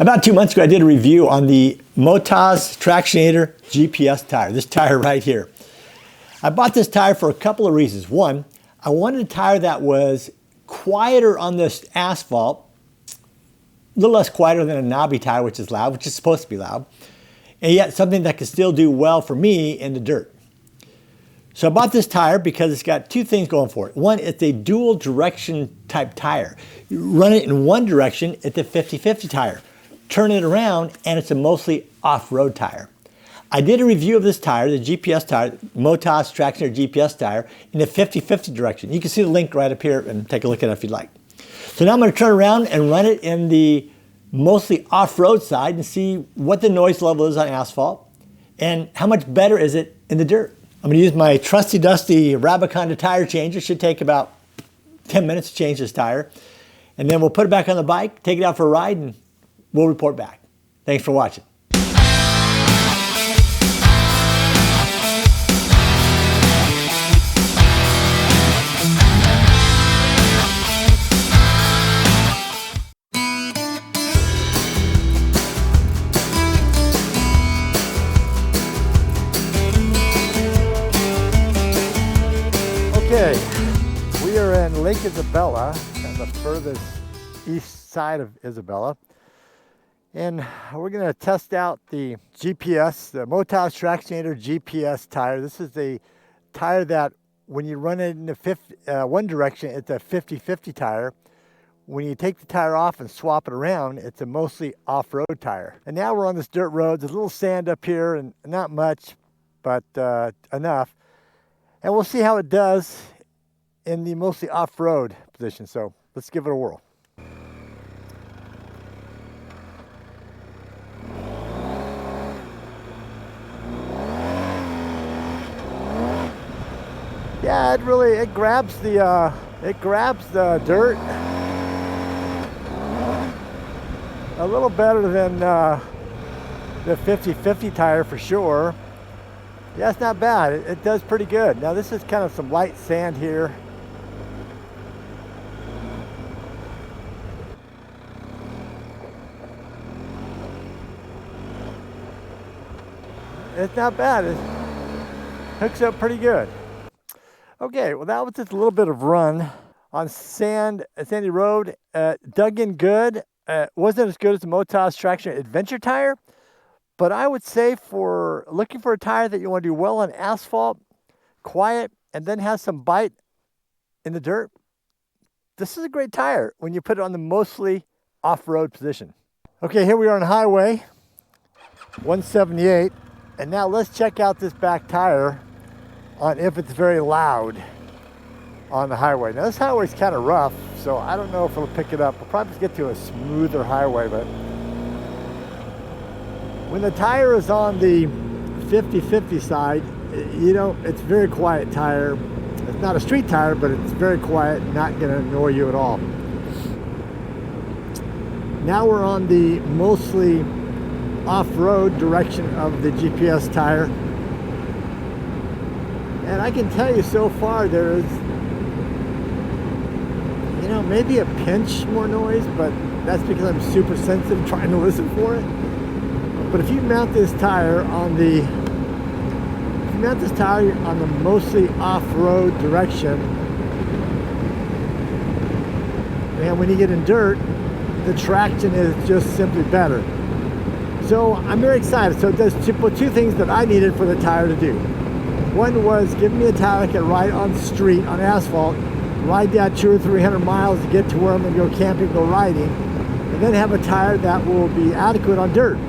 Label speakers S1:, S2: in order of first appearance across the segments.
S1: About 2 months ago, I did a review on the Motoz Tractionator GPS tire, this tire right here. I bought this tire for a couple of reasons. One, I wanted a tire that was quieter on this asphalt, a little less quieter than a knobby tire, which is loud, which is supposed to be loud, and yet something that can still do well for me in the dirt. So I bought this tire because it's got two things going for it. One, it's a dual direction type tire. You run it in one direction, it's a 50-50 tire. Turn it around and it's a mostly off-road tire. I did a review of this tire, the GPS tire, Motoz Tractionator GPS tire, in the 50-50 direction. You can see the link right up here and take a look at it if you'd like. So now I'm going to turn around and run it in the mostly off-road side and see what the noise level is on asphalt and how much better is it in the dirt. I'm going to use my trusty dusty RABACONDA tire changer. It should take about 10 minutes to change this tire. And then we'll put it back on the bike, take it out for a ride, and we'll report back. Thanks for watching. Okay, we are in Lake Isabella, on the furthest east side of Isabella. And we're going to test out the GPS, the Motoz Tractionator GPS tire. This is a tire that when you run it in the one direction, it's a 50-50 tire. When you take the tire off and swap it around, it's a mostly off-road tire. And now we're on this dirt road. There's a little sand up here and not much, but enough. And we'll see how it does in the mostly off-road position. So let's give it a whirl. Yeah, it grabs the dirt a little better than the 50-50 tire for sure. Yeah, it's not bad. It does pretty good. Now this is kind of some light sand here. It's not bad. It hooks up pretty good. Okay, well that was just a little bit of run on sandy road. Dug in good. Wasn't as good as the Motoz Traction Adventure tire, but I would say for looking for a tire that you want to do well on asphalt, quiet, and then has some bite in the dirt, this is a great tire when you put it on the mostly off-road position. Okay, here we are on highway 178, and now let's check out this back tire on if it's very loud on the highway. Now this highway is kind of rough, so I don't know if it'll pick it up. We'll probably get to a smoother highway, but when the tire is on the 50-50 side, you know, it's a very quiet tire. It's not a street tire, but it's very quiet, not going to annoy you at all. Now we're on the mostly off-road direction of the GPS tire. And I can tell you so far there is, you know, maybe a pinch more noise, but that's because I'm super sensitive trying to listen for it. But if you mount this tire on the mostly off-road direction, and when you get in dirt, the traction is just simply better. So I'm very excited. So it does two things that I needed for the tire to do. One was give me a tire I can ride on the street, on asphalt, ride that 200 or 300 miles to get to where I'm going to go camping, go riding, and then have a tire that will be adequate on dirt.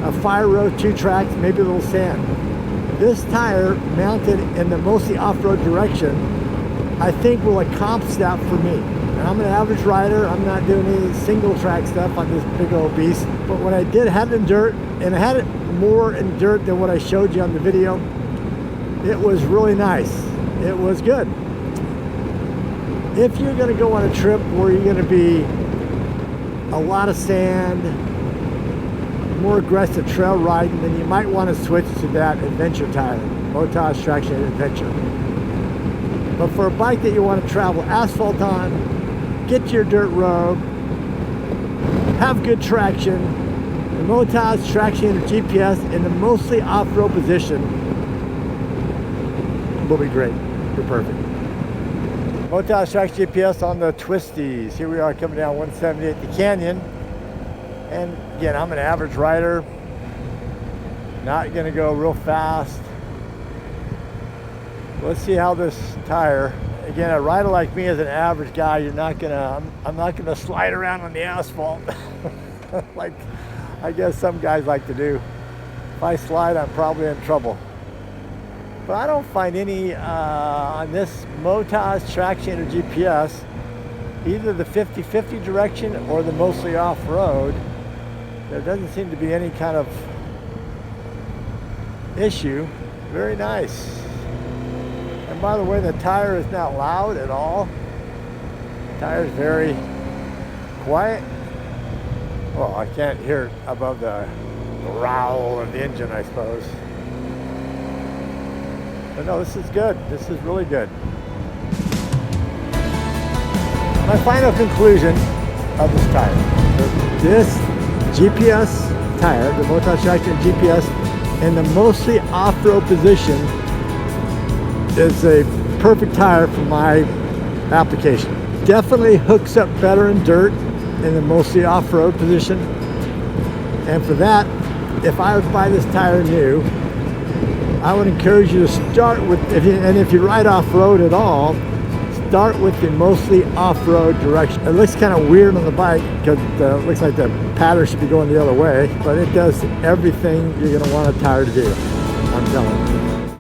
S1: A fire road, 2 tracks, maybe a little sand. This tire mounted in the mostly off-road direction, I think will accomplish that for me. And I'm an average rider. I'm not doing any single track stuff on this big old beast. But when I had it in dirt, and I had it more in dirt than what I showed you on the video, it was really nice. It was good. If you're going to go on a trip where you're going to be a lot of sand, more aggressive trail riding, then you might want to switch to that adventure tire, Motoz Tractionator Adventure. But for a bike that you want to travel asphalt on, get your dirt road, have good traction. The Motoz Tractionator GPS in the mostly off-road position will be great. You're perfect. Motoz Traction GPS on the Twisties. Here we are coming down 178 the Canyon. And again, I'm an average rider. Not gonna go real fast. Let's see how this tire, again, a rider like me as an average guy, I'm not gonna slide around on the asphalt like I guess some guys like to do. If I slide, I'm probably in trouble. But I don't find any on this Motoz Tractionator GPS, either the 50-50 direction or the mostly off-road. There doesn't seem to be any kind of issue. Very nice. And by the way, the tire is not loud at all. The tire is very quiet. Well, I can't hear it above the growl of the engine, I suppose. But no, this is good. This is really good. My final conclusion of this tire. This GPS tire, the Motoz Tractionator GPS, in the mostly off-road position is a perfect tire for my application. Definitely hooks up better in dirt in the mostly off-road position. And for that, if I would buy this tire new, I would encourage you to start with, if you ride off-road at all, start with the mostly off-road direction. It looks kind of weird on the bike because it looks like the pattern should be going the other way, but it does everything you're going to want a tire to do. I'm telling you.